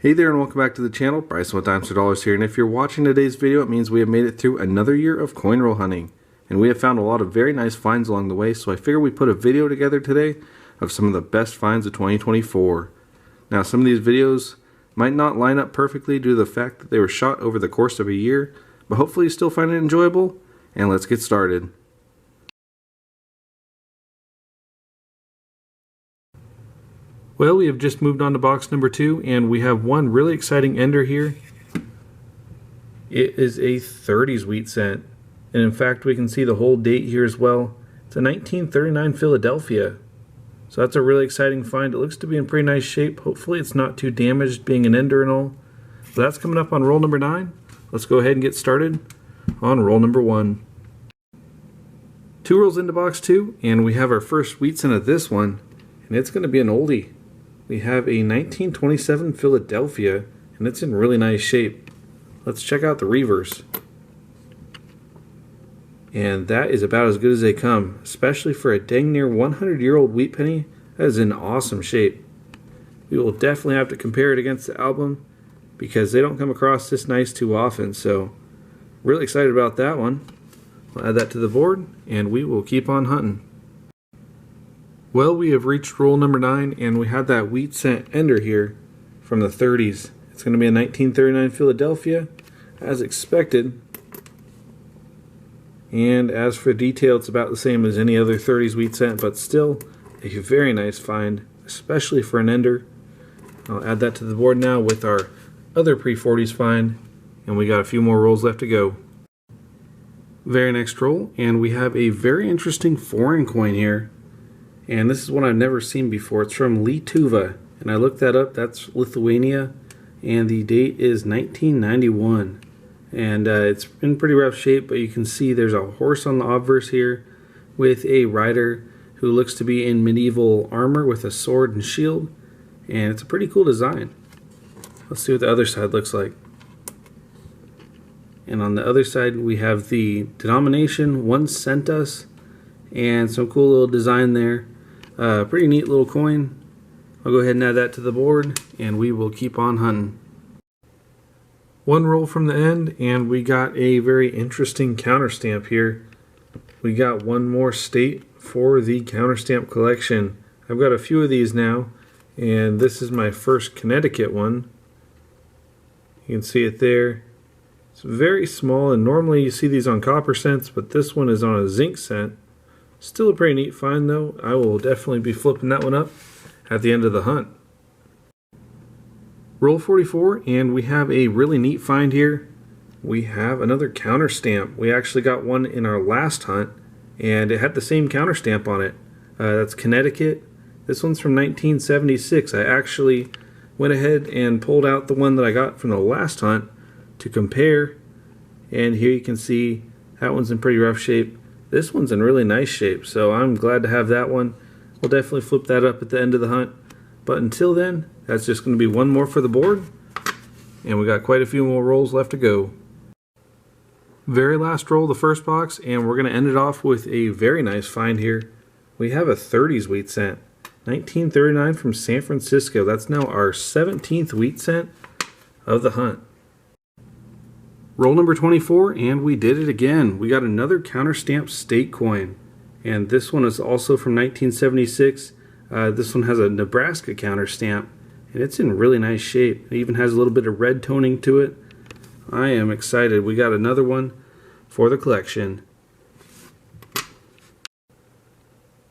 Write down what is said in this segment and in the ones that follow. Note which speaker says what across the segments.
Speaker 1: Hey there and welcome back to the channel. Bryson with Dimes for Dollars here, and if you're watching today's video, it means we have made it through another year of coin roll hunting. And we have found a lot of very nice finds along the way, so I figured we'd put a video together today of some of the best finds of 2024. Now some of these videos might not line up perfectly due to the fact that they were shot over the course of a year, but hopefully you still find it enjoyable, and let's get started. Well, we have just moved on to box number 2, and we have one really exciting ender here. It is a 30s wheat cent, and in fact we can see the whole date here as well. It's a 1939 Philadelphia, so that's a really exciting find. It looks to be in pretty nice shape. Hopefully it's not too damaged, being an ender and all. So that's coming up on roll number 9. Let's go ahead and get started on roll number 1. 2 rolls into box 2, and we have our first wheat cent of this one, and it's going to be an oldie. We have a 1927 Philadelphia, and it's in really nice shape. Let's check out the reverse. And that is about as good as they come, especially for a dang near 100-year-old wheat penny. That is in awesome shape. We will definitely have to compare it against the album because they don't come across this nice too often, so really excited about that one. I'll add that to the board, and we will keep on hunting. Well, we have reached roll number 9, and we had that wheat cent ender here from the 30s. It's going to be a 1939 Philadelphia, as expected. And as for detail, it's about the same as any other 30s wheat cent, but still a very nice find, especially for an ender. I'll add that to the board now with our other pre-40s find, and we got a few more rolls left to go. Very next roll, and we have a very interesting foreign coin here. And this is one I've never seen before. It's from Lietuva, and I looked that up. That's Lithuania, and the date is 1991. And it's in pretty rough shape, but you can see there's a horse on the obverse here with a rider who looks to be in medieval armor with a sword and shield, and it's a pretty cool design. Let's see what the other side looks like. And on the other side we have the denomination 1 centus and some cool little design there. Pretty neat little coin. I'll go ahead and add that to the board, and we will keep on hunting. One roll from the end, and we got a very interesting counter stamp here. We got one more state for the counter stamp collection. I've got a few of these now, and this is my first Connecticut one. You can see it there. It's very small, and normally you see these on copper cents, but this one is on a zinc cent. Still a pretty neat find though. I will definitely be flipping that one up at the end of the hunt. Roll 44, and we have a really neat find here. We have another counter stamp. We actually got one in our last hunt, and it had the same counter stamp on it. That's Connecticut. This one's from 1976. I actually went ahead and pulled out the one that I got from the last hunt to compare, and here you can see that one's in pretty rough shape. This one's in really nice shape, so I'm glad to have that one. We'll definitely flip that up at the end of the hunt. But until then, that's just going to be one more for the board, and we got quite a few more rolls left to go. Very last roll of the first box, and we're going to end it off with a very nice find here. We have a 30s wheat cent, 1939 from San Francisco. That's now our 17th wheat cent of the hunt. Roll number 24, and we did it again. We got another counter stamp state coin, and this one is also from 1976. This one has a Nebraska counter stamp, and it's in really nice shape. It even has a little bit of red toning to it. I am excited. We got another one for the collection.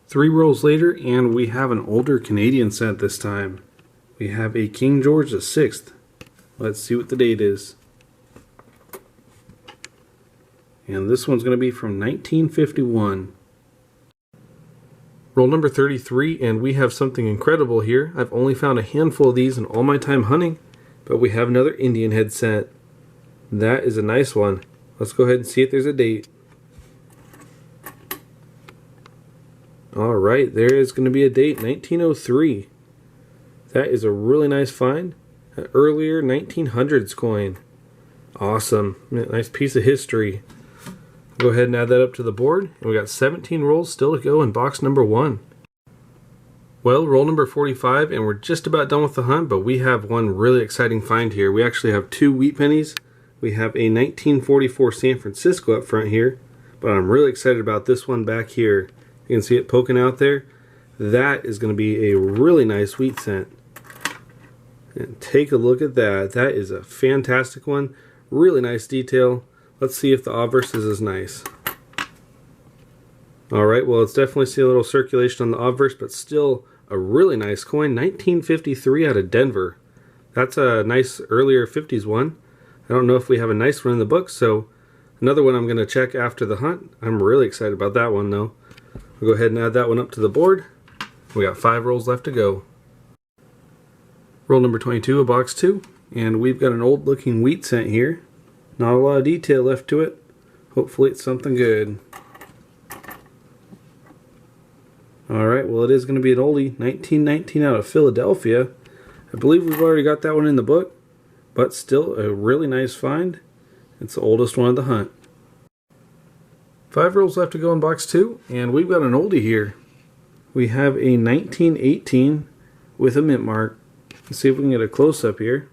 Speaker 1: 3 rolls later, and we have an older Canadian cent this time. We have a King George VI. Let's see what the date is. And this one's going to be from 1951. Roll number 33, and we have something incredible here. I've only found a handful of these in all my time hunting, but we have another Indian head cent. That is a nice one. Let's go ahead and see if there's a date. Alright, there is going to be a date, 1903. That is a really nice find. An earlier 1900s coin. Awesome. Nice piece of history. Go ahead and add that up to the board, and we got 17 rolls still to go in box number 1. Well, roll number 45, and we're just about done with the hunt, but we have one really exciting find here. We actually have two wheat pennies. We have a 1944 San Francisco up front here, but I'm really excited about this one back here. You can see it poking out there. That is going to be a really nice wheat cent. And take a look at that. That is a fantastic one. Really nice detail. Let's see if the obverse is as nice. Alright, well, it's definitely see a little circulation on the obverse, but still a really nice coin. 1953 out of Denver. That's a nice earlier 50s one. I don't know if we have a nice one in the book, so another one I'm going to check after the hunt. I'm really excited about that one, though. We'll go ahead and add that one up to the board. We got 5 rolls left to go. Roll number 22 of box 2, and we've got an old looking wheat cent here. Not a lot of detail left to it. Hopefully it's something good. Alright, well, it is going to be an oldie. 1919 out of Philadelphia. I believe we've already got that one in the book, but still a really nice find. It's the oldest one of the hunt. 5 rolls left to go in box 2, and we've got an oldie here. We have a 1918 with a mint mark. Let's see if we can get a close-up here.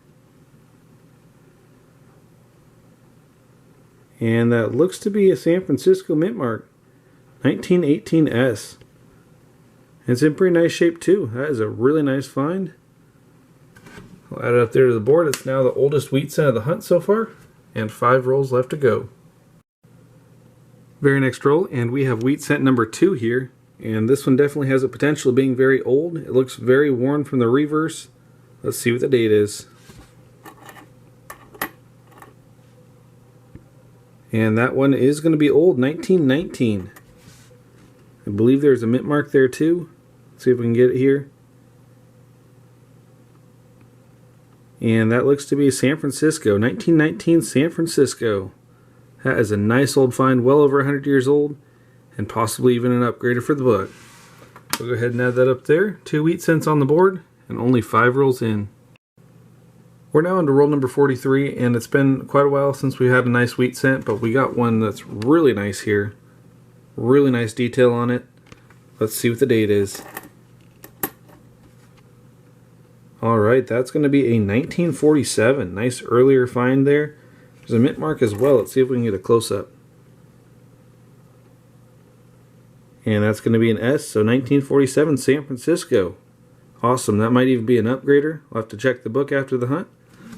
Speaker 1: And that looks to be a San Francisco mint mark. 1918S. It's in pretty nice shape too. That is a really nice find. I'll add it up there to the board. It's now the oldest wheat cent of the hunt so far. And 5 rolls left to go. Very next roll, and we have wheat cent number 2 here. And this one definitely has the potential of being very old. It looks very worn from the reverse. Let's see what the date is. And that one is going to be old, 1919. I believe there's a mint mark there too. Let's see if we can get it here. And that looks to be San Francisco, 1919 San Francisco. That is a nice old find, well over 100 years old, and possibly even an upgrader for the book. We'll go ahead and add that up there. 2 wheat cents on the board, and only 5 rolls in. We're now into roll number 43, and it's been quite a while since we had a nice wheat cent, but we got one that's really nice here. Really nice detail on it. Let's see what the date is. Alright, that's going to be a 1947. Nice earlier find there. There's a mint mark as well. Let's see if we can get a close-up. And that's going to be an S, so 1947 San Francisco. Awesome. That might even be an upgrader. I'll have to check the book after the hunt.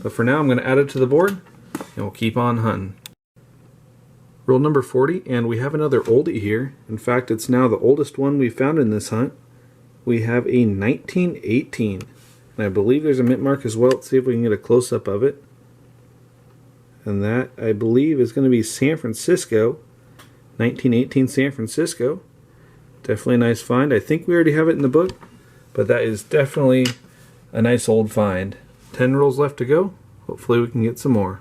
Speaker 1: But for now, I'm going to add it to the board, and we'll keep on hunting. Roll number 40, and we have another oldie here. In fact, it's now the oldest one we found in this hunt. We have a 1918. And I believe there's a mint mark as well. Let's see if we can get a close-up of it. And that, I believe, is going to be San Francisco. 1918 San Francisco. Definitely a nice find. I think we already have it in the book, but that is definitely a nice old find. 10 rolls left to go. Hopefully we can get some more.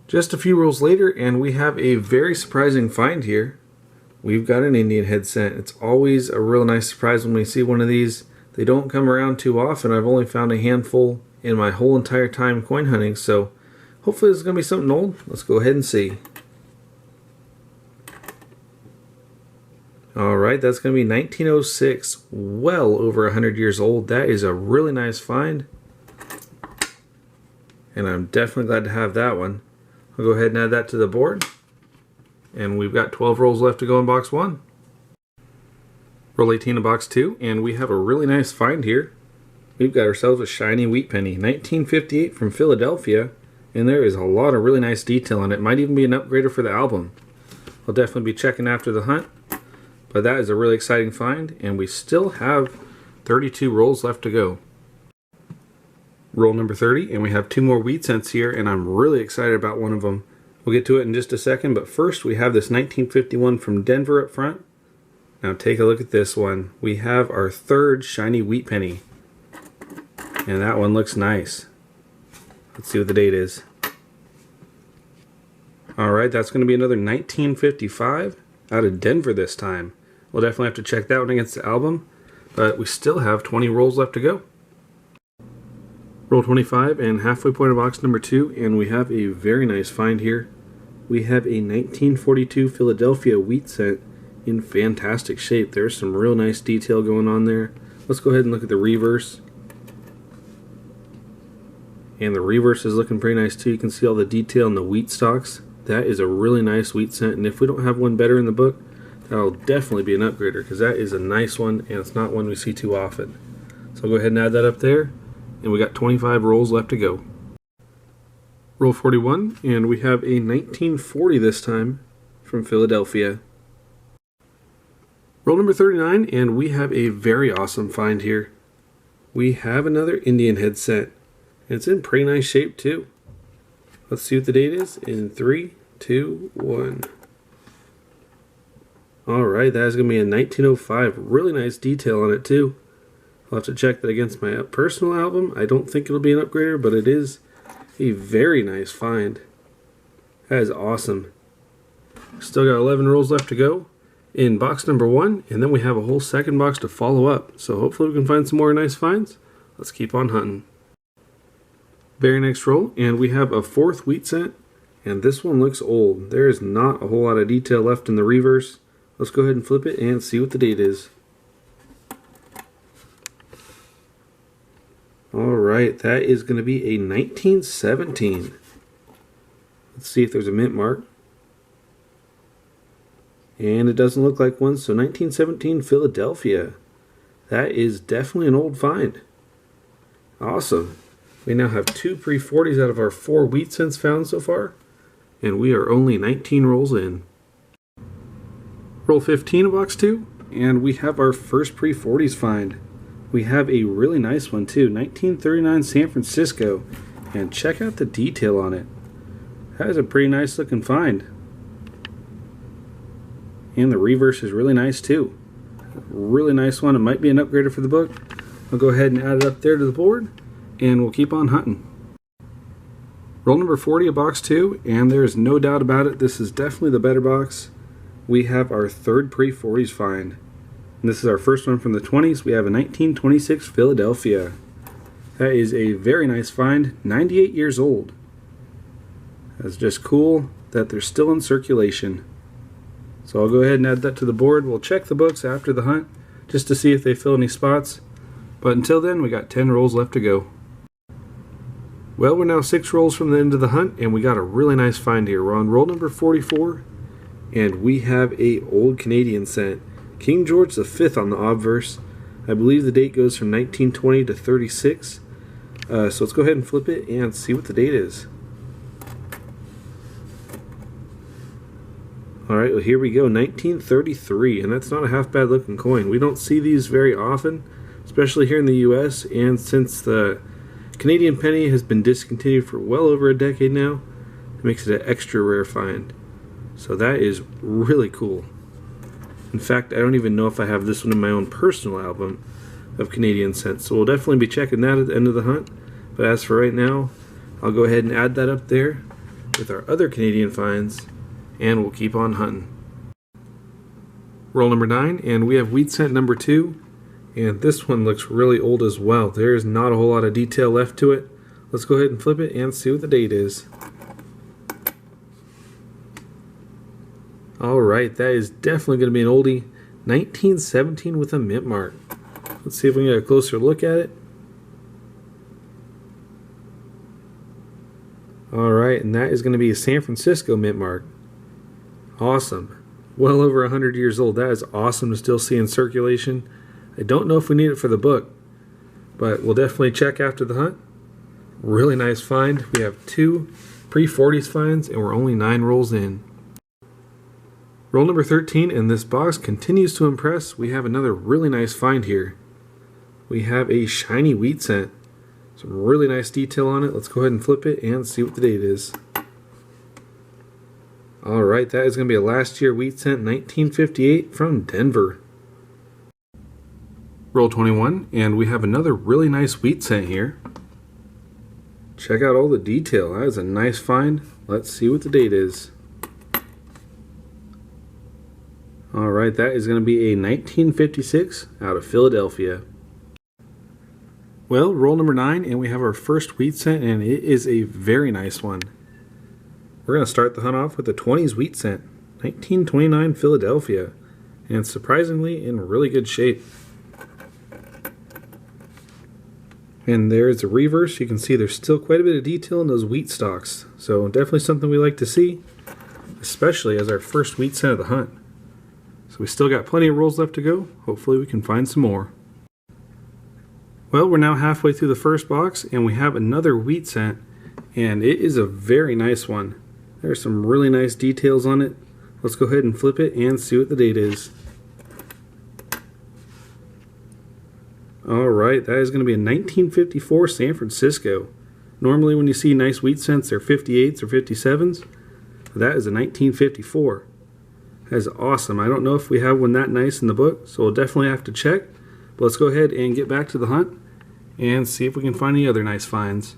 Speaker 1: Just a few rolls later, and we have a very surprising find here. We've got an Indian head cent. It's always a real nice surprise when we see one of these. They don't come around too often. I've only found a handful in my whole entire time coin hunting, so hopefully this is going to be something old. Let's go ahead and see. Alright, that's going to be 1906. Well over 100 years old. That is a really nice find. And I'm definitely glad to have that one. I'll go ahead and add that to the board. And we've got 12 rolls left to go in box 1. Roll 18 in box 2, and we have a really nice find here. We've got ourselves a shiny wheat penny, 1958 from Philadelphia, and there is a lot of really nice detail on it. Might even be an upgrader for the album. I'll definitely be checking after the hunt, but that is a really exciting find, and we still have 32 rolls left to go. Roll number 30, and we have 2 more wheat cents here, and I'm really excited about one of them. We'll get to it in just a second, but first we have this 1951 from Denver up front. Now take a look at this one. We have our 3rd shiny wheat penny. And that one looks nice. Let's see what the date is. Alright, that's going to be another 1955 out of Denver this time. We'll definitely have to check that one against the album. But we still have 20 rolls left to go. Roll 25 and halfway point of box number 2, and we have a very nice find here. We have a 1942 Philadelphia wheat cent in fantastic shape. There's some real nice detail going on there. Let's go ahead and look at the reverse. And the reverse is looking pretty nice too. You can see all the detail in the wheat stalks. That is a really nice wheat cent, and if we don't have one better in the book, that'll definitely be an upgrader, because that is a nice one and it's not one we see too often. So I'll go ahead and add that up there, and we got 25 rolls left to go. Roll 41, and we have a 1940 this time from Philadelphia. Roll number 39, and we have a very awesome find here. We have another Indian head set. It's in pretty nice shape too. Let's see what the date is in 3, 2, 1. Alright, that is going to be a 1905. Really nice detail on it too. I'll have to check that against my personal album. I don't think it'll be an upgrader, but it is a very nice find. That is awesome. Still got 11 rolls left to go in box number 1, and then we have a whole second box to follow up. So hopefully we can find some more nice finds. Let's keep on hunting. Very next roll, and we have a 4th wheat cent, and this one looks old. There is not a whole lot of detail left in the reverse. Let's go ahead and flip it and see what the date is. Alright, that is going to be a 1917. Let's see if there's a mint mark. And it doesn't look like one, so 1917 Philadelphia. That is definitely an old find. Awesome. We now have 2 pre-40s out of our 4 wheat cents found so far, and we are only 19 rolls in. Roll 15 of box 2, and we have our first pre-40s find. We have a really nice one too, 1939 San Francisco, and check out the detail on it. That is a pretty nice looking find. And the reverse is really nice too. Really nice one. It might be an upgrader for the book. I'll go ahead and add it up there to the board, and we'll keep on hunting. Roll number 40 of box 2, and there's no doubt about it, this is definitely the better box. We have our 3rd pre-40s find. And this is our first one from the 20s. We have a 1926 Philadelphia. That is a very nice find, 98 years old. That's just cool that they're still in circulation. So I'll go ahead and add that to the board. We'll check the books after the hunt just to see if they fill any spots. But until then, we got 10 rolls left to go. Well, we're now 6 rolls from the end of the hunt, and we got a really nice find here. We're on roll number 44, and we have a old Canadian cent. King George V on the obverse. I believe the date goes from 1920 to 36. So let's go ahead and flip it and see what the date is. Alright, well here we go, 1933, and that's not a half bad looking coin. We don't see these very often, especially here in the US, and since the Canadian penny has been discontinued for well over a decade now, it makes it an extra rare find. So that is really cool. In fact, I don't even know if I have this one in my own personal album of Canadian cents, so we'll definitely be checking that at the end of the hunt. But as for right now, I'll go ahead and add that up there with our other Canadian finds, and we'll keep on hunting. Roll number 9, and we have wheat cent number 2, and this one looks really old as well. There is not a whole lot of detail left to it. Let's go ahead and flip it and see what the date is. Alright, that is definitely going to be an oldie. 1917 with a mint mark. Let's see if we can get a closer look at it. Alright, and that is going to be a San Francisco mint mark. Awesome. Well over 100 years old. That is awesome to still see in circulation. I don't know if we need it for the book, but we'll definitely check after the hunt. Really nice find. We have 2 pre-40s finds, and we're only 9 rolls in. Roll number 13, and this box continues to impress. We have another really nice find here. We have a shiny wheat cent. Some really nice detail on it. Let's go ahead and flip it and see what the date is. Alright, that is going to be a last year wheat cent, 1958 from Denver. Roll 21, and we have another really nice wheat cent here. Check out all the detail. That is a nice find. Let's see what the date is. Alright, that is going to be a 1956 out of Philadelphia. Well, roll number 9, and we have our first wheat cent, and it is a very nice one. We're going to start the hunt off with the 20s wheat cent, 1929 Philadelphia. and surprisingly in really good shape. And there's the reverse. You can see there's still quite a bit of detail in those wheat stalks, so definitely something we like to see, especially as our first wheat cent of the hunt. So we still got plenty of rolls left to go. Hopefully we can find some more. Well, we're now halfway through the first box and we have another wheat cent, and it is a very nice one. There's some really nice details on it. Let's go ahead and flip it and see what the date is. Alright, that is going to be a 1954 San Francisco. Normally when you see nice wheat cents, they're 58s or 57s. That is a 1954. That is awesome. I don't know if we have one that nice in the book, so we'll definitely have to check. But let's go ahead and get back to the hunt and see if we can find any other nice finds.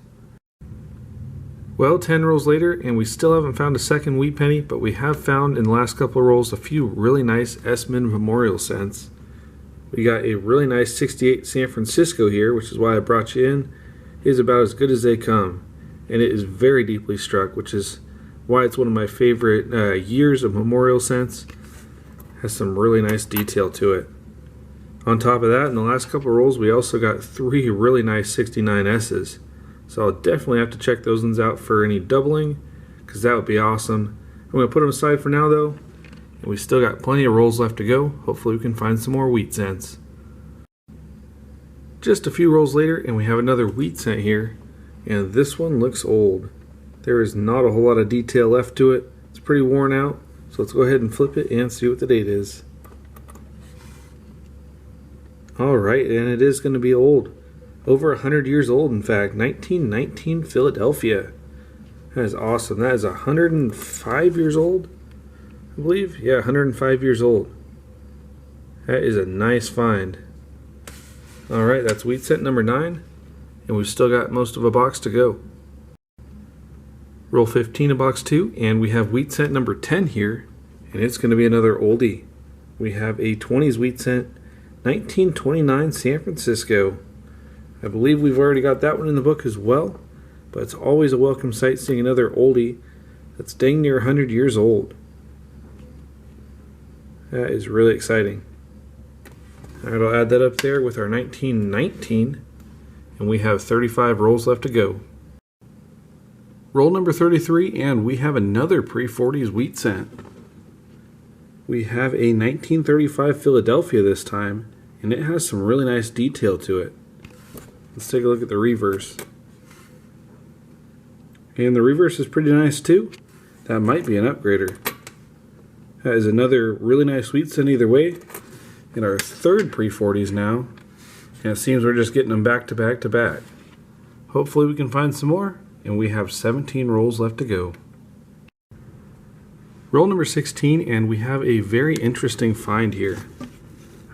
Speaker 1: Well, 10 rolls later, and we still haven't found a second wheat penny, but we have found in the last couple of rolls a few really nice S-Min Memorial cents. We got a really nice 68 San Francisco here, which is why I brought you in. It is about as good as they come, and it is very deeply struck, which is why it's one of my favorite years of memorial cents. Has some really nice detail to it. On top of that, in the last couple of rolls, we also got 3 really nice 69 S's. So I'll definitely have to check those ones out for any doubling, because that would be awesome. I'm going to put them aside for now though, and we still got plenty of rolls left to go. Hopefully we can find some more wheat cents. Just a few rolls later and we have another wheat cent here, and this one looks old. There is not a whole lot of detail left to it. It's pretty worn out, so let's go ahead and flip it and see what the date is. Alright, and it is going to be old. Over 100 years old, in fact. 1919 Philadelphia. That is awesome. That is 105 years old, I believe. Yeah, 105 years old. That is a nice find. Alright, that's wheat cent number 9, and we've still got most of a box to go. Roll 15 of box 2, and we have wheat cent number 10 here, and it's going to be another oldie. We have a 20s wheat cent, 1929 San Francisco. I believe we've already got that one in the book as well, but it's always a welcome sight seeing another oldie that's dang near 100 years old. That is really exciting. Alright, I'll add that up there with our 1919, and we have 35 rolls left to go. Roll number 33, and we have another pre-40s wheat cent. We have a 1935 Philadelphia this time, and it has some really nice detail to it. Let's take a look at the reverse. And the reverse is pretty nice too. That might be an upgrader. That is another really nice wheat cent either way. In our third pre-40s now. And it seems we're just getting them back to back to back. Hopefully we can find some more. And we have 17 rolls left to go. Roll number 16, and we have a very interesting find here.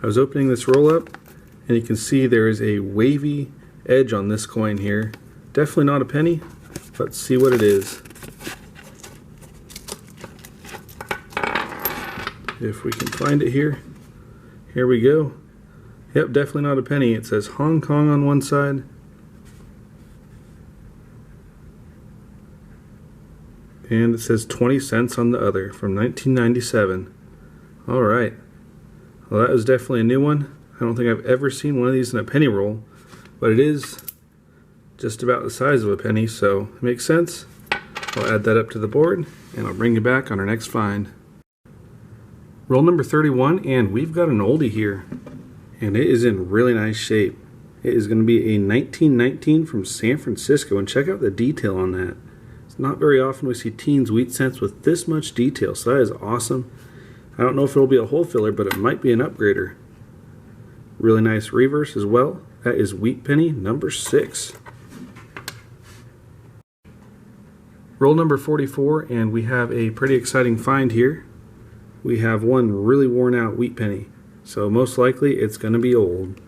Speaker 1: I was opening this roll up, and you can see there is a wavy edge on this coin here. Definitely not a penny. Let's see what it is. If we can find it here. Here we go. Yep, definitely not a penny. It says Hong Kong on one side. And it says 20 cents on the other from 1997. Alright. Well, that was definitely a new one. I don't think I've ever seen one of these in a penny roll, but it is just about the size of a penny, so it makes sense. I'll add that up to the board, and I'll bring you back on our next find. Roll number 31, and we've got an oldie here, and it is in really nice shape. It is going to be a 1919 from San Francisco, and check out the detail on that. It's not very often we see teens wheat cents with this much detail, so that is awesome. I don't know if it'll be a hole filler, but it might be an upgrader. Really nice reverse as well. That is wheat penny number 6. Roll number 44, and we have a pretty exciting find here. We have one really worn out wheat penny, so most likely it's going to be old.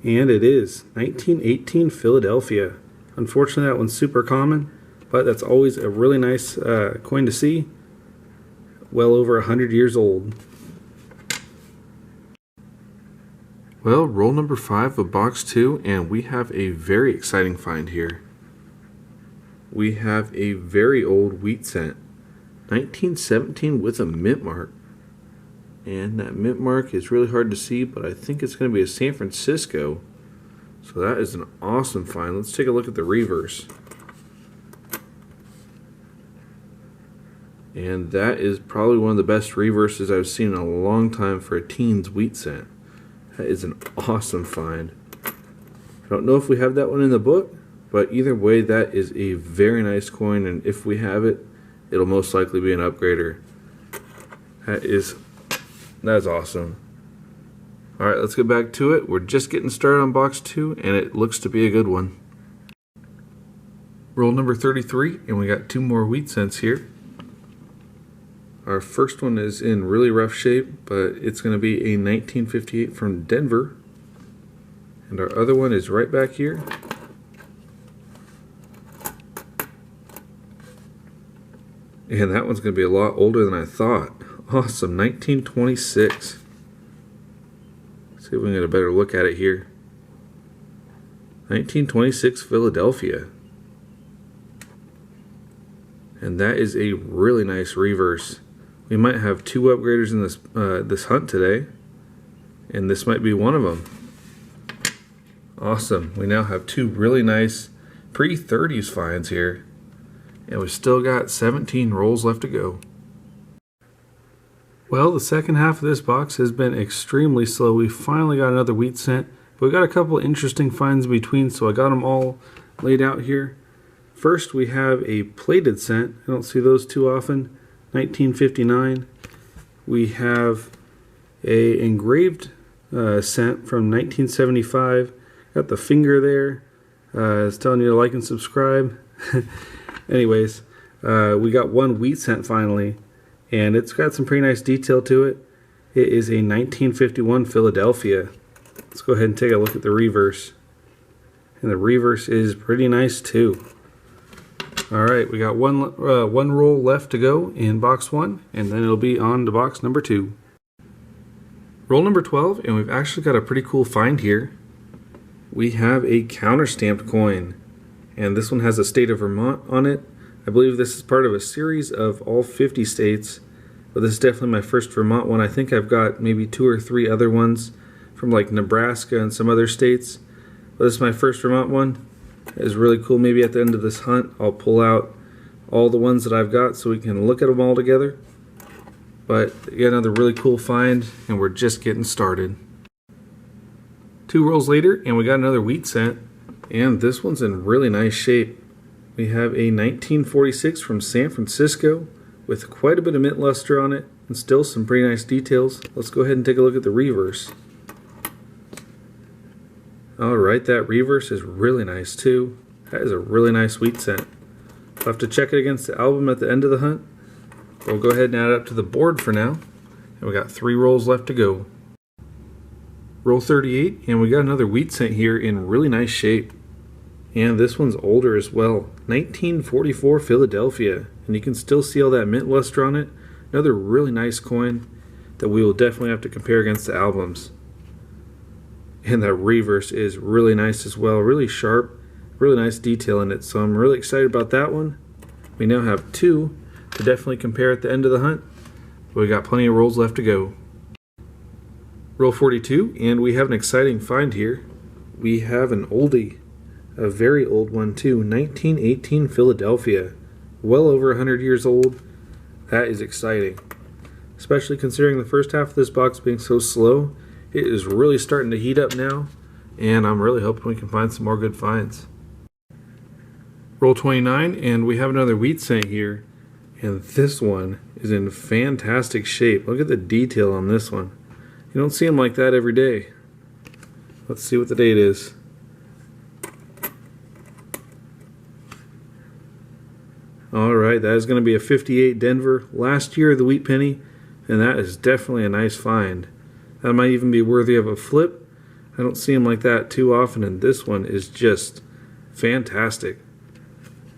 Speaker 1: And it is 1918 Philadelphia. Unfortunately, that one's super common, but that's always a really nice coin to see. Well over 100 years old. Well, roll number 5 of box 2, and we have a very exciting find here. We have a very old wheat cent. 1917 with a mint mark. And that mint mark is really hard to see, but I think it's going to be a San Francisco. So that is an awesome find. Let's take a look at the reverse. And that is probably one of the best reverses I've seen in a long time for a teens wheat cent. That is an awesome find. I don't know if we have that one in the book, but either way, that is a very nice coin, and if we have it, it'll most likely be an upgrader. That's awesome. Alright, let's get back to it. We're just getting started on box 2, and it looks to be a good one. Roll number 33, and we got 2 more wheat cents here. Our first one is in really rough shape, but it's going to be a 1958 from Denver. And our other one is right back here. And that one's going to be a lot older than I thought. Awesome, 1926. Let's see if we can get a better look at it here. 1926 Philadelphia. And that is a really nice reverse. We might have 2 upgraders in this hunt today, and this might be one of them. Awesome. We now have 2 really nice pre-30s finds here, and we've still got 17 rolls left to go. Well, the second half of this box has been extremely slow. We finally got another wheat cent, but we got a couple interesting finds in between, so I got them all laid out here. First, we have a plated cent. I don't see those too often. 1959. We have a engraved cent from 1975. Got the finger there. It's telling you to like and subscribe. Anyways, we got 1 wheat cent finally, and it's got some pretty nice detail to it. It is a 1951 Philadelphia. Let's go ahead and take a look at the reverse. And the reverse is pretty nice too. Alright, we got one roll left to go in box 1, and then it'll be on to box number 2. Roll number 12, and we've actually got a pretty cool find here. We have a counter-stamped coin, and this one has a state of Vermont on it. I believe this is part of a series of all 50 states, but this is definitely my first Vermont one. I think I've got maybe 2 or 3 other ones from like Nebraska and some other states, but this is my first Vermont one. Is really cool. Maybe at the end of this hunt I'll pull out all the ones that I've got so we can look at them all together. But again, another really cool find, and we're just getting started. 2 rolls later, and we got another wheat cent, and this one's in really nice shape. We have a 1946 from San Francisco with quite a bit of mint luster on it and still some pretty nice details. Let's go ahead and take a look at the reverse. Alright, that reverse is really nice too. That is a really nice wheat cent. I'll have to check it against the album at the end of the hunt. We'll go ahead and add it up to the board for now. And we got 3 rolls left to go. Roll 38, and we got another wheat cent here in really nice shape. And this one's older as well. 1944 Philadelphia. And you can still see all that mint luster on it. Another really nice coin that we will definitely have to compare against the albums. And that reverse is really nice as well, really sharp, really nice detail in it, so I'm really excited about that one. We now have 2 to definitely compare at the end of the hunt, but we got plenty of rolls left to go. Roll 42, and we have an exciting find here. We have an oldie, a very old one too, 1918 Philadelphia, well over 100 years old. That is exciting, especially considering the first half of this box being so slow. It is really starting to heat up now, and I'm really hoping we can find some more good finds. Roll 29, and we have another wheat cent here, and this one is in fantastic shape. Look at the detail on this one. You don't see them like that every day. Let's see what the date is. Alright, that is going to be a 58 Denver, last year of the wheat penny, and that is definitely a nice find. That might even be worthy of a flip. I don't see them like that too often, and this one is just fantastic.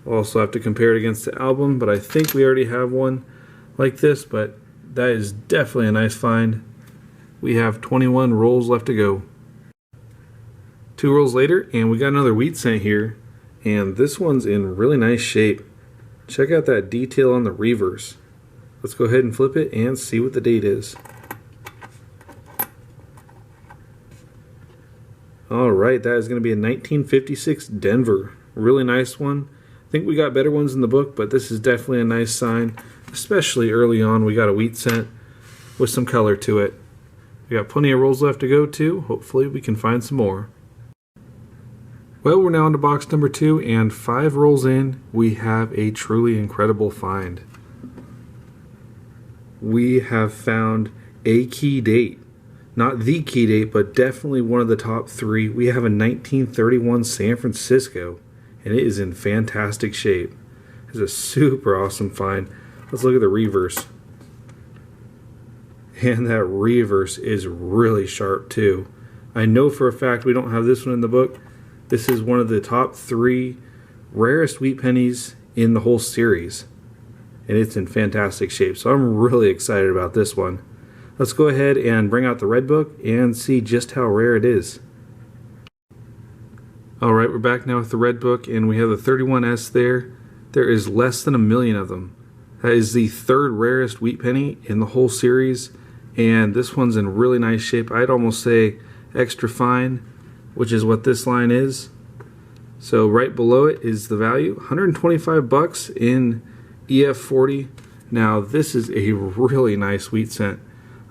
Speaker 1: I'll also have to compare it against the album, but I think we already have one like this, but that is definitely a nice find. We have 21 rolls left to go. 2 rolls later, and we got another wheat cent here, and this one's in really nice shape. Check out that detail on the reverse. Let's go ahead and flip it and see what the date is. Alright, that is going to be a 1956 Denver. Really nice one. I think we got better ones in the book, but this is definitely a nice sign. Especially early on, we got a wheat cent with some color to it. We got plenty of rolls left to go too. Hopefully we can find some more. Well, we're now into box number 2, and 5 rolls in, we have a truly incredible find. We have found a key date. Not the key date, but definitely one of the top 3. We have a 1931 San Francisco, and it is in fantastic shape. It's a super awesome find. Let's look at the reverse. And that reverse is really sharp too. I know for a fact we don't have this one in the book. This is one of the top 3 rarest wheat pennies in the whole series. And it's in fantastic shape. So I'm really excited about this one. Let's go ahead and bring out the red book and see just how rare it is. Alright, we're back now with the red book, and we have the 31S there. There is less than 1 million of them. That is the 3rd rarest wheat penny in the whole series, and this one's in really nice shape. I'd almost say extra fine, which is what this line is. So right below it is the value, 125 bucks in EF40. Now this is a really nice wheat cent.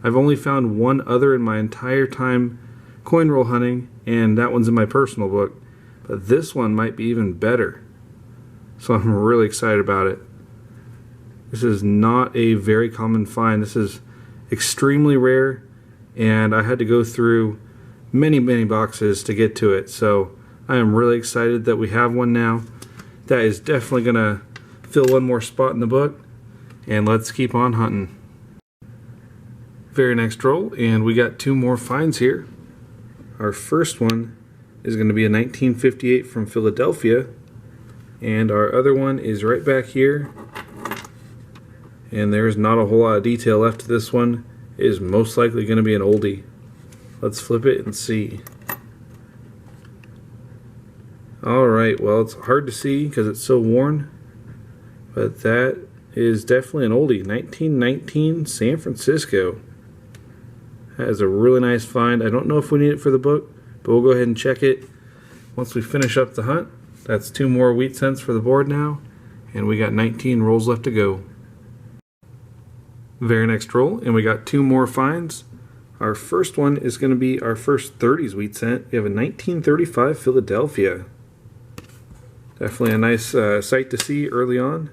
Speaker 1: I've only found one other in my entire time coin roll hunting, and that one's in my personal book. But this one might be even better. So I'm really excited about it. This is not a very common find. This is extremely rare, and I had to go through many boxes to get to it. So I am really excited that we have one now. That is definitely going to fill one more spot in the book. And let's keep on hunting. Very next roll, and we got 2 more finds here. Our first one is going to be a 1958 from Philadelphia, and our other one is right back here, and there's not a whole lot of detail left to this one. It is most likely going to be an oldie. Let's flip it and see. Alright, well, it's hard to see because it's so worn, but that is definitely an oldie. 1919 San Francisco. That is a really nice find. I don't know if we need it for the book, but we'll go ahead and check it once we finish up the hunt. That's 2 more wheat cents for the board now, and we got 19 rolls left to go. Very next roll, and we got 2 more finds. Our first one is going to be our first 30s wheat cent. We have a 1935 Philadelphia. Definitely a nice sight to see early on.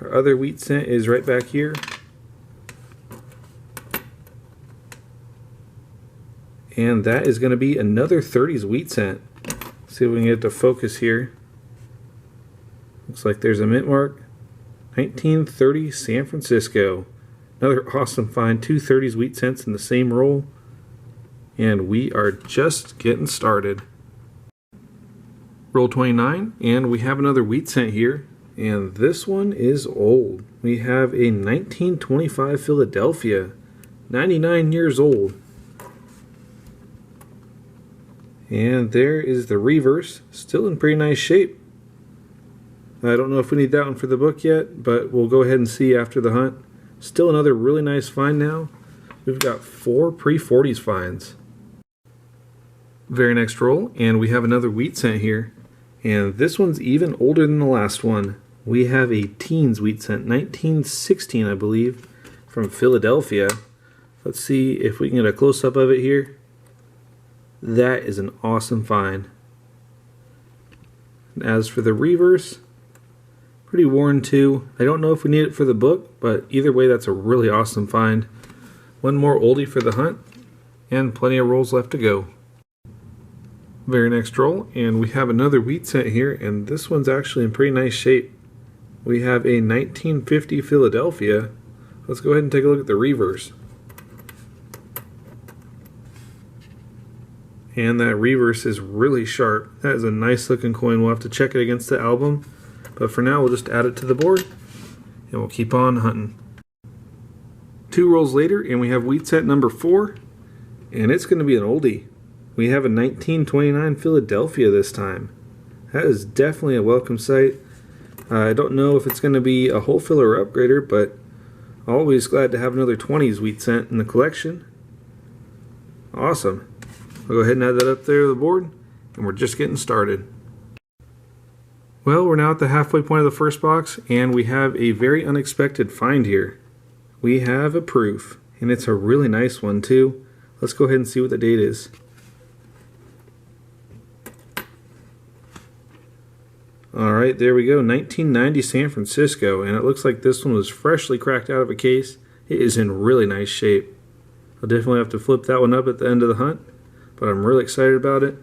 Speaker 1: Our other wheat cent is right back here. And that is going to be another 30s wheat cent. See if we can get it to focus here. Looks like there's a mint mark. 1930 San Francisco. Another awesome find. 2 30s wheat cents in the same roll. And we are just getting started. Roll 29, and we have another wheat cent here. And this one is old. We have a 1925 Philadelphia. 99 years old. And there is the reverse, still in pretty nice shape. I don't know if we need that one for the book yet, but we'll go ahead and see after the hunt. Still another really nice find now. We've got 4 pre-40s finds. Very next roll, and we have another wheat cent here. And this one's even older than the last one. We have a teens wheat cent, 1916 I believe, from Philadelphia. Let's see if we can get a close-up of it here. That is an awesome find. As for the reverse, pretty worn too. I don't know if we need it for the book, but either way that's a really awesome find. One more oldie for the hunt, and plenty of rolls left to go. Very next roll, and we have another wheat cent here, and this one's actually in pretty nice shape. We have a 1950 Philadelphia. Let's go ahead and take a look at the reverse. And that reverse is really sharp. That is a nice looking coin. We'll have to check it against the album. But for now, we'll just add it to the board, and we'll keep on hunting. 2 rolls later, and we have wheat cent number 4. And it's going to be an oldie. We have a 1929 Philadelphia this time. That is definitely a welcome sight. I don't know if it's going to be a hole filler or upgrader, but Always glad to have another 20s wheat cent in the collection. Awesome. I'll go ahead and add that up there to the board, and we're just getting started. Well, we're now at the halfway point of the first box, and we have a very unexpected find here. We have a proof, and it's a really nice one too. Let's go ahead and see what the date is. Alright, there we go, 1990 San Francisco, and it looks like this one was freshly cracked out of a case. It is in really nice shape. I'll definitely have to flip that one up at the end of the hunt, but I'm really excited about it.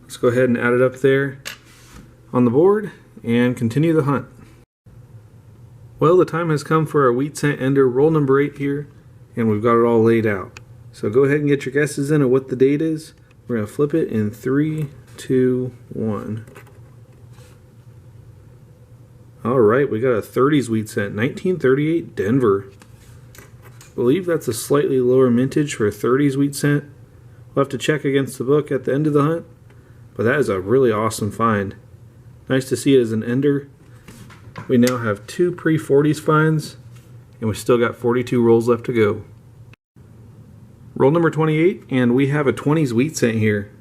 Speaker 1: Let's go ahead and add it up there on the board and continue the hunt. Well, the time has come for our wheat cent ender roll number 8 here, and we've got it all laid out. So go ahead and get your guesses in of what the date is. We're going to flip it in 3, 2, 1. Alright, we got a 30s wheat cent, 1938 Denver. I believe that's a slightly lower mintage for a 30s wheat cent. We'll have to check against the book at the end of the hunt, but that is a really awesome find. Nice to see it as an ender. We now have 2 pre-40s finds, and we still got 42 rolls left to go. Roll number 28, and we have a 20s wheat cent here,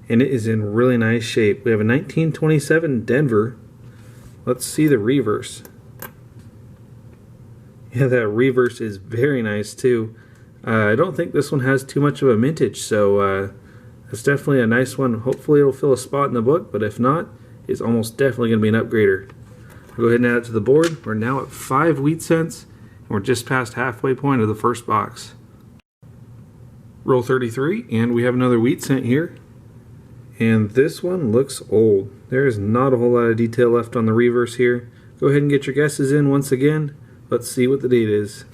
Speaker 1: and it is in really nice shape. We have a 1927 Denver. Let's see the reverse. Yeah, that reverse is very nice too. I don't think this one has too much of a mintage, so it's definitely a nice one. Hopefully it'll fill a spot in the book, but if not, it's almost definitely going to be an upgrader. I'll go ahead and add it to the board. We're now at 5 wheat cents, and we're just past halfway point of the first box. Roll 33, and we have another wheat cent here. And this one looks old. There is not a whole lot of detail left on the reverse here. Go ahead and get your guesses in once again. Let's see what the date is.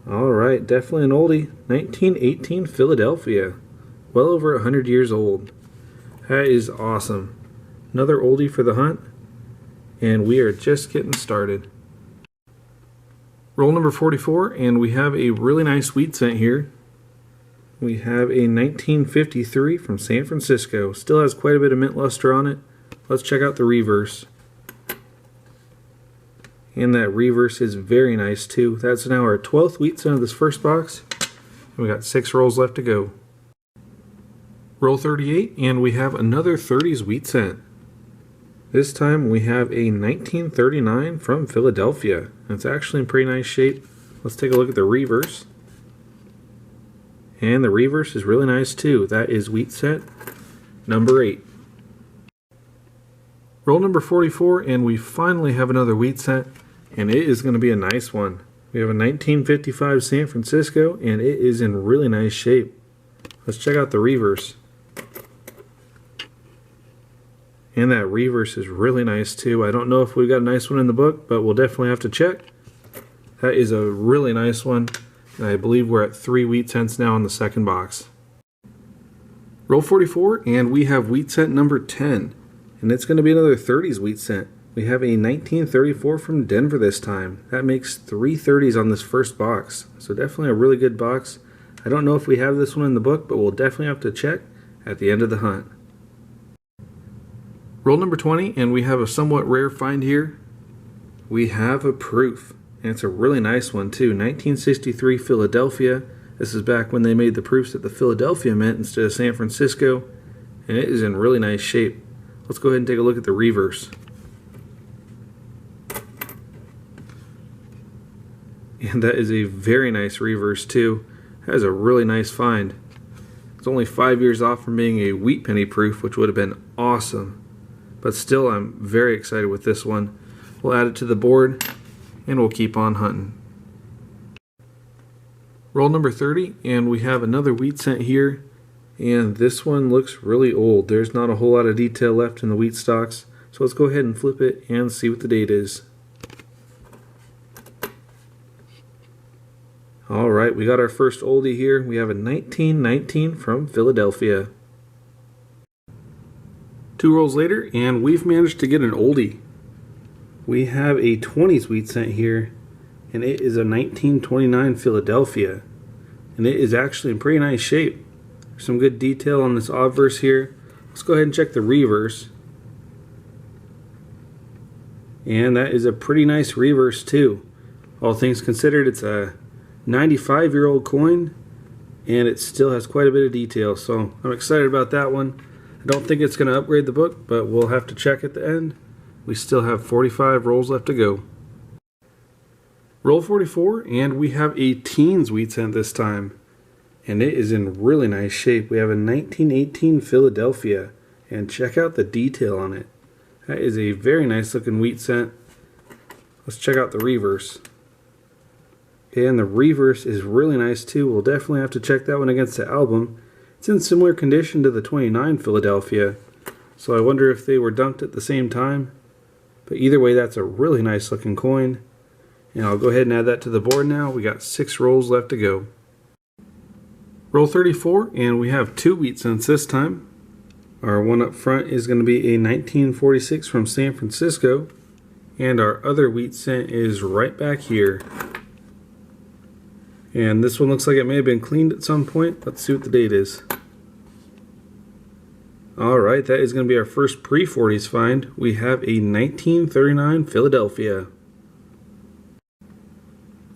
Speaker 1: Alright, definitely an oldie. 1918 Philadelphia. Well over 100 years old. That is awesome. Another oldie for the hunt. And we are just getting started. Roll number 44, and we have a really nice wheat cent here. We have a 1953 from San Francisco. Still has quite a bit of mint luster on it. Let's check out the reverse. And that reverse is very nice too. That's now our 12th wheat cent of this first box. And we got 6 rolls left to go. Roll 38, and we have another 30s wheat cent. This time we have a 1939 from Philadelphia. It's actually in pretty nice shape. Let's take a look at the reverse. And the reverse is really nice too. That is wheat cent number 8. Roll number 44, and we finally have another wheat cent, and it is going to be a nice one. We have a 1955 San Francisco, and it is in really nice shape. Let's check out the reverse. And that reverse is really nice too. I don't know if we've got a nice one in the book, but we'll definitely have to check. That is a really nice one. And I believe we're at 3 wheat cents now in the second box. Roll 44, and we have wheat cent number 10. And it's going to be another 30s wheat cent. We have a 1934 from Denver this time. That makes 3 30s on this first box. So definitely a really good box. I don't know if we have this one in the book, but we'll definitely have to check at the end of the hunt. Roll number 20, and we have a somewhat rare find here. We have a proof. And it's a really nice one too. 1963 Philadelphia. This is back when they made the proofs at the Philadelphia Mint instead of San Francisco. And it is in really nice shape. Let's go ahead and take a look at the reverse. And that is a very nice reverse too. That is a really nice find. It's only 5 years off from being a wheat penny proof, which would have been awesome. But still, I'm very excited with this one. We'll add it to the board, and we'll keep on hunting. Roll number 30, and we have another wheat cent here, and this one looks really old. There's not a whole lot of detail left in the wheat stalks, so let's go ahead and flip it and see what the date is. Alright, we got our first oldie here. We have a 1919 from Philadelphia. 2 rolls later, and we've managed to get an oldie. We have a 20s wheat cent here, and it is a 1929 Philadelphia, and it is actually in pretty nice shape. There's some good detail on this obverse here. Let's go ahead and check the reverse. And that is a pretty nice reverse too. All things considered, it's a 95-year-old coin, and it still has quite a bit of detail, so I'm excited about that one. I don't think it's going to upgrade the book, but we'll have to check at the end. We still have 45 rolls left to go. Roll 44, and we have a teens wheat cent this time, and it is in really nice shape. We have a 1918 Philadelphia, and check out the detail on it. That is a very nice looking wheat cent. Let's check out the reverse. And the reverse is really nice too. We'll definitely have to check that one against the album. It's in similar condition to the 29 Philadelphia, so I wonder if they were dunked at the same time. But either way, that's a really nice looking coin. And I'll go ahead and add that to the board now. We got 6 rolls left to go. Roll 34, and we have 2 wheat cents this time. Our one up front is going to be a 1946 from San Francisco, and our other wheat cent is right back here. And this one looks like it may have been cleaned at some point. Let's see what the date is. Alright, that is going to be our first pre-40s find. We have a 1939 Philadelphia.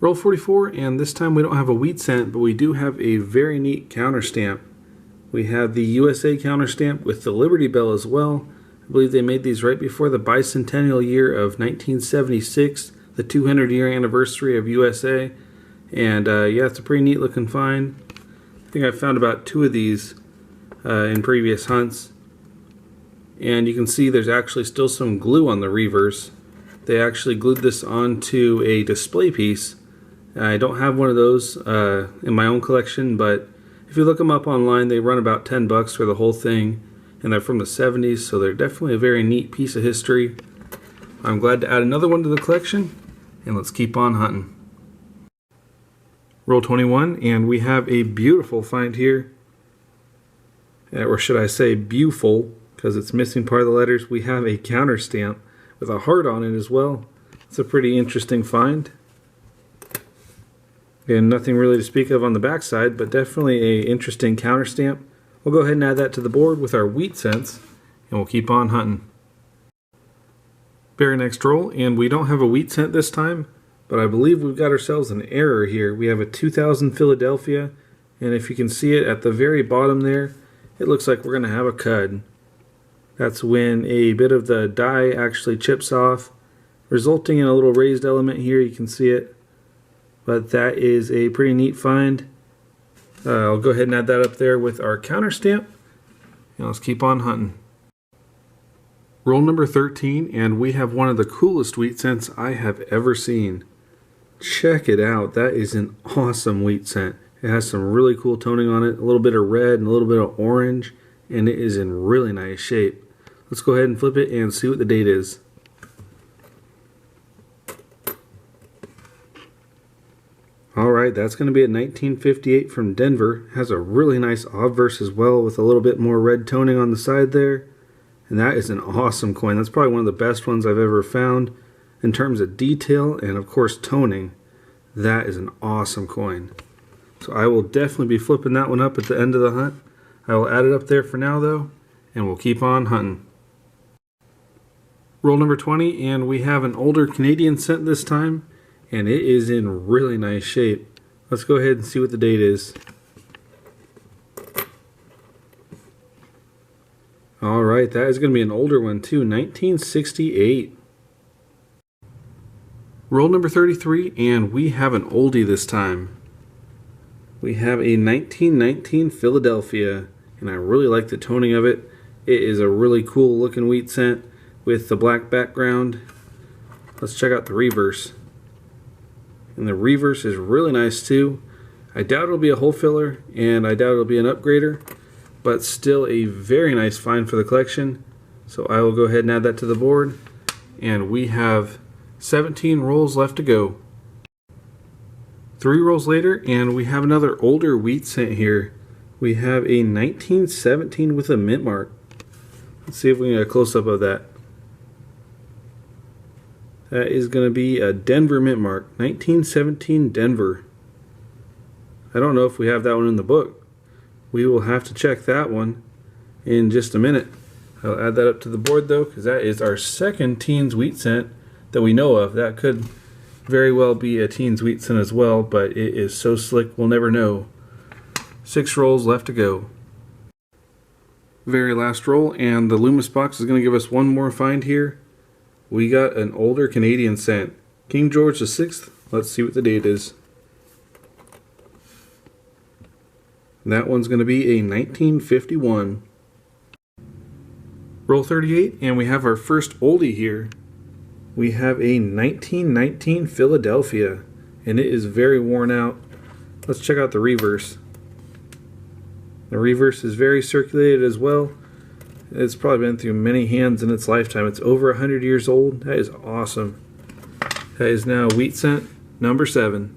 Speaker 1: Roll 44, and this time we don't have a wheat cent, but we do have a very neat counter stamp. We have the USA counter stamp with the Liberty Bell as well. I believe they made these right before the bicentennial year of 1976, the 200-year anniversary of USA. And yeah, it's a pretty neat looking find. I think I've found about 2 of these in previous hunts. And you can see there's actually still some glue on the reverse. They actually glued this onto a display piece. I don't have one of those in my own collection, but if you look them up online, they run about $10 for the whole thing, and they're from the 70s, so they're definitely a very neat piece of history. I'm glad to add another one to the collection, and let's keep on hunting. Roll 21, and we have a beautiful find here, or should I say beautiful, because it's missing part of the letters. We have a counter stamp with a heart on it as well. It's a pretty interesting find. And nothing really to speak of on the back side, but definitely an interesting counter stamp. We'll go ahead and add that to the board with our wheat cents, and we'll keep on hunting. Very next roll, and we don't have a wheat cent this time, but I believe we've got ourselves an error here. We have a 2000 Philadelphia, and if you can see it at the very bottom there, it looks like we're going to have a cud. That's when a bit of the die actually chips off, resulting in a little raised element here. You can see it. But that is a pretty neat find. I'll go ahead and add that up there with our counter stamp. And let's keep on hunting. Roll number 13, and we have one of the coolest wheat cents I have ever seen. Check it out. That is an awesome wheat cent. It has some really cool toning on it, a little bit of red and a little bit of orange, and it is in really nice shape. Let's go ahead and flip it and see what the date is. Alright, that's going to be a 1958 from Denver. Has a really nice obverse as well with a little bit more red toning on the side there. And that is an awesome coin. That's probably one of the best ones I've ever found in terms of detail and of course toning. That is an awesome coin. So I will definitely be flipping that one up at the end of the hunt. I will add it up there for now though, and we'll keep on hunting. Roll number 20, and we have an older Canadian cent this time. And it is in really nice shape. Let's go ahead and see what the date is. Alright, that is going to be an older one too, 1968. Roll number 33, and we have an oldie this time. We have a 1919 Philadelphia, and I really like the toning of it. It is a really cool looking wheat cent with the black background. Let's check out the reverse. And the reverse is really nice too. I doubt it'll be a hole filler, and I doubt it'll be an upgrader, but still a very nice find for the collection. So I will go ahead and add that to the board, and we have 17 rolls left to go. 3 rolls later, and we have another older wheat cent here. We have a 1917 with a mint mark. Let's see if we can get a close-up of that. That is going to be a Denver mint mark, 1917 Denver. I don't know if we have that one in the book. We will have to check that one in just a minute. I'll add that up to the board though, because that is our second teens wheat cent that we know of. That could very well be a Teens Wheatson as well, but it is so slick we'll never know. 6 rolls left to go. Very last roll, and the Loomis box is going to give us one more find here. We got an older Canadian cent, King George VI. Let's see what the date is. That one's going to be a 1951. Roll 38, and we have our first oldie here. We have a 1919 Philadelphia, and it is very worn out. Let's check out the reverse. The reverse is very circulated as well. It's probably been through many hands in its lifetime. It's over 100 years old. That is awesome. That is now wheat cent number 7.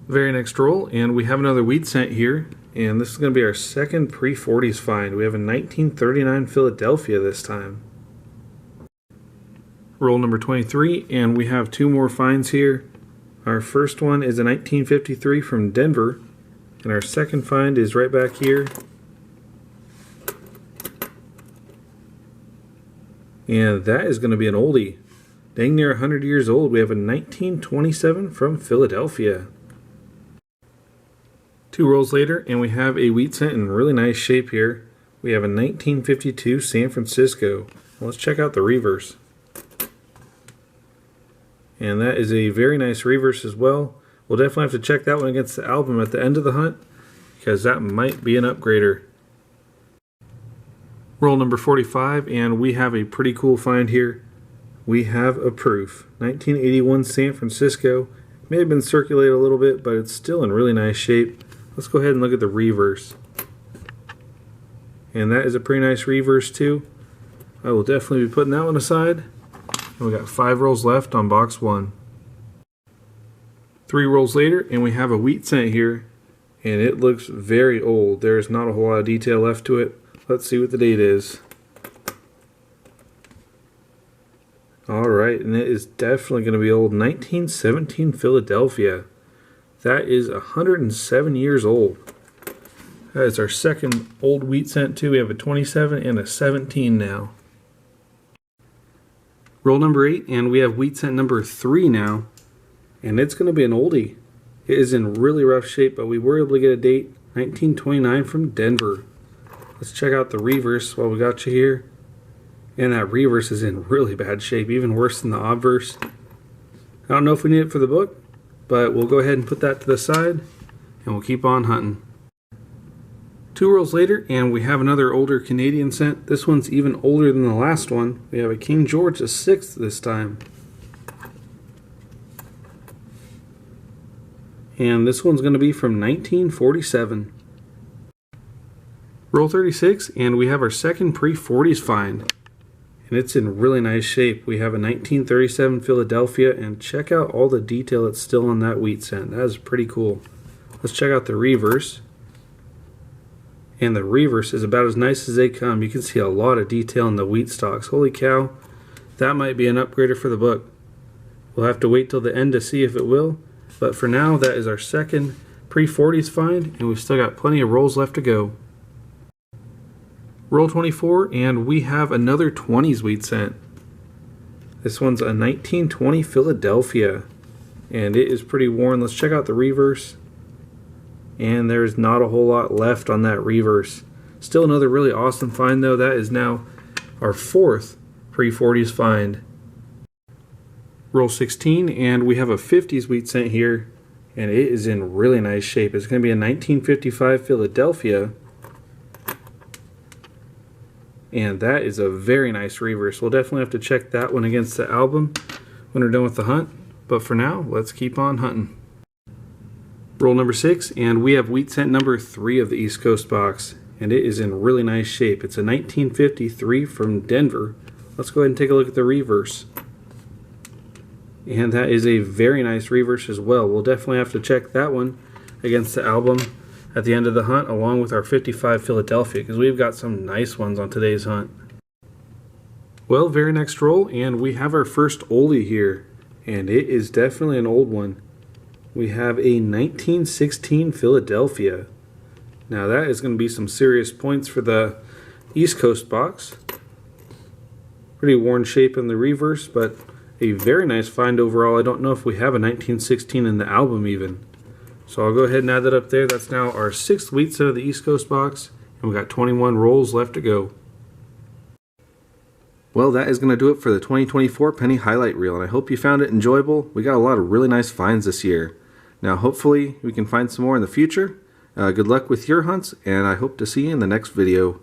Speaker 1: Very next roll, and we have another wheat cent here, and this is going to be our second pre-40s find. We have a 1939 Philadelphia this time. Roll number 23, and we have 2 more finds here. Our first one is a 1953 from Denver, and our second find is right back here. And that is going to be an oldie. Dang near 100 years old. We have a 1927 from Philadelphia. 2 rolls later, and we have a wheat cent in really nice shape here. We have a 1952 San Francisco. Let's check out the reverse. And that is a very nice reverse as well. We'll definitely have to check that one against the album at the end of the hunt, because that might be an upgrader. Roll number 45, and we have a pretty cool find here. We have a proof. 1981 San Francisco. May have been circulated a little bit, but it's still in really nice shape. Let's go ahead and look at the reverse. And that is a pretty nice reverse too. I will definitely be putting that one aside. And we got 5 rolls left on box 1. 3 rolls later, and we have a wheat cent here. And it looks very old. There's not a whole lot of detail left to it. Let's see what the date is. Alright, and it is definitely going to be old. 1917 Philadelphia. That is 107 years old. That is our second old wheat cent too. We have a 27 and a 17 now. Roll number 8, and we have wheat cent number 3 now. And it's going to be an oldie. It is in really rough shape, but we were able to get a date. 1929 from Denver. Let's check out the reverse while we got you here. And that reverse is in really bad shape, even worse than the obverse. I don't know if we need it for the book, but we'll go ahead and put that to the side, and we'll keep on hunting. 2 rolls later, and we have another older Canadian cent. This one's even older than the last one. We have a King George VI this time. And this one's going to be from 1947. Roll 36, and we have our second pre-40s find. And it's in really nice shape. We have a 1937 Philadelphia, and check out all the detail that's still on that wheat cent. That is pretty cool. Let's check out the reverse. And the reverse is about as nice as they come. You can see a lot of detail in the wheat stalks. Holy cow, that might be an upgrader for the book. We'll have to wait till the end to see if it will. But for now, that is our second pre-40s find, and we've still got plenty of rolls left to go. Roll 24, and we have another 20s wheat cent. This one's a 1920 Philadelphia, and it is pretty worn. Let's check out the reverse. And there's not a whole lot left on that reverse. Still another really awesome find though. That is now our 4th pre-40s find. Roll 16, and we have a 50s wheat cent here, and it is in really nice shape. It's going to be a 1955 Philadelphia, and that is a very nice reverse. We'll definitely have to check that one against the album when we're done with the hunt, but for now, let's keep on hunting. Roll number 6, and we have wheat cent number 3 of the East Coast box, and it is in really nice shape. It's a 1953 from Denver. Let's go ahead and take a look at the reverse. And that is a very nice reverse as well. We'll definitely have to check that one against the album at the end of the hunt, along with our 55 Philadelphia, because we've got some nice ones on today's hunt. Well, very next roll, and we have our first oldie here, and it is definitely an old one. We have a 1916 Philadelphia. Now that is going to be some serious points for the East Coast box. Pretty worn shape in the reverse, but a very nice find overall. I don't know if we have a 1916 in the album even. So I'll go ahead and add that up there. That's now our 6th wheat set of the East Coast box, and we got 21 rolls left to go. Well, that is going to do it for the 2024 Penny Highlight Reel, and I hope you found it enjoyable. We got a lot of really nice finds this year. Now, hopefully, we can find some more in the future. Good luck with your hunts, and I hope to see you in the next video.